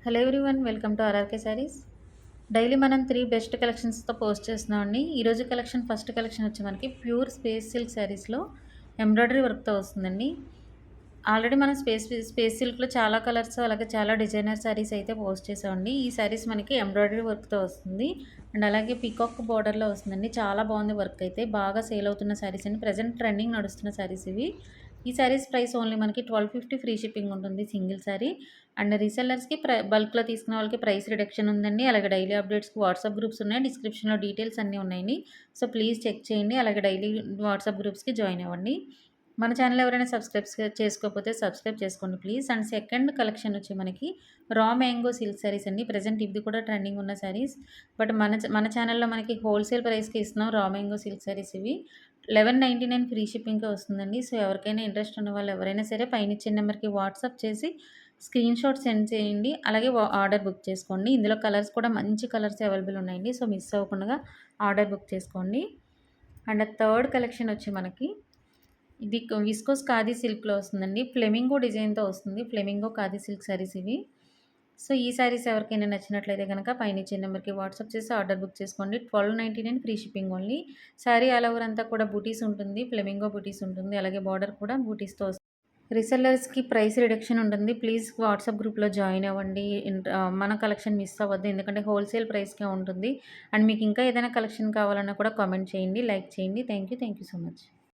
Hello everyone, welcome to RRK saris. Daily మనం 3 best కలెక్షన్స్తో post చేస్తున్నామండి. ఈరోజు ఫస్ట్ కలెక్షన్ వచ్చి మనకి ప్యూర్ స్పేస్ సిల్క్ శారీస్లో ఎంబ్రాయిడరీ వర్క్తో వస్తుందండి. ఆల్రెడీ మనం స్పేస్ సిల్క్లో చాలా కలర్స్ అలాగే చాలా డిజైనర్ శారీస్ అయితే పోస్ట్ చేసామండి. ఈ శారీస్ మనకి ఎంబ్రాయిడరీ వర్క్తో వస్తుంది అండ్ అలాగే పీకాక్ బార్డర్లో వస్తుందండి. చాలా బాగుంది వర్క్ అయితే, బాగా సేల్ అవుతున్న శారీస్ అండి. ప్రజెంట్ ట్రెండింగ్ నడుస్తున్న శారీస్ ఇవి. ఈ శారీస్ ప్రైస్ ఓన్లీ మనకి 1250 ఫ్రీ షిప్పింగ్ ఉంటుంది సింగిల్ శారీ. అండ్ రీసెల్లర్స్కి బల్క్లో తీసుకునే వాళ్ళకి ప్రైస్ రిడక్షన్ ఉందండి. అలాగే డైలీ అప్డేట్స్కి వాట్సాప్ గ్రూప్స్ ఉన్నాయి. డిస్క్రిప్షన్లో డీటెయిల్స్ అన్నీ ఉన్నాయండి. సో ప్లీజ్ చెక్ చేయండి. అలాగే డైలీ వాట్సాప్ గ్రూప్స్కి జాయిన్ అవ్వండి. మన ఛానల్ ఎవరైనా చేసుకోకపోతే సబ్స్క్రైబ్ చేసుకోండి ప్లీజ్. అండ్ సెకండ్ కలెక్షన్ వచ్చి మనకి రా మ్యాంగో సిల్క్ శారీస్ అండి. ప్రజెంట్ ఇది కూడా ట్రెండింగ్ ఉన్న శారీస్. బట్ మన ఛానల్లో మనకి హోల్సేల్ ప్రైస్కి ఇస్తున్నాం రా మ్యాంగో సిల్క్ శారీస్. ఇవి 1199 ఫ్రీ షిప్పింగ్కే వస్తుందండి. సో ఎవరికైనా ఇంట్రెస్ట్ ఉన్న వాళ్ళు ఎవరైనా సరే పైన ఇచ్చిన నెంబర్కి వాట్సాప్ చేసి స్క్రీన్ షాట్ సెండ్ చేయండి. అలాగే ఆర్డర్ బుక్ చేసుకోండి. ఇందులో కలర్స్ కూడా మంచి కలర్స్ అవైలబుల్ ఉన్నాయండి. సో మిస్ అవ్వకుండా ఆర్డర్ బుక్ చేసుకోండి. అండ్ థర్డ్ కలెక్షన్ వచ్చి మనకి ఇది విస్కోస్ ఖాదీ సిల్క్లో వస్తుందండి. ఫ్లెమింగో డిజైన్తో వస్తుంది. ఫ్లెమింగో ఖాదీ సిల్క్ శారీస్ ఇవి. సో ఈ శారీస్ ఎవరికైనా నచ్చినట్లయితే కనుక పైన ఇచ్చే నెంబర్కి వాట్సాప్ చేసి ఆర్డర్ బుక్ చేసుకోండి. 1299 free shipping only. Sari all over అంతా కూడా బూటీస్ ఉంటుంది. ఫ్లెమింగో బూటీస్ ఉంటుంది. అలాగే బార్డర్ కూడా బూటీస్తో వస్తుంది. రీసెల్లర్స్కి ప్రైస్ రిడక్షన్ ఉంటుంది. ప్లీజ్ వాట్సాప్ గ్రూప్లో జాయిన్ అవ్వండి. మన కలెక్షన్ మిస్ అవ్వద్దు, ఎందుకంటే హోల్సేల్ ప్రైస్కే ఉంటుంది. అండ్ మీకు ఇంకా ఏదైనా కలెక్షన్ కావాలన్నా కూడా కామెంట్ చేయండి, లైక్ చేయండి. Thank you so much.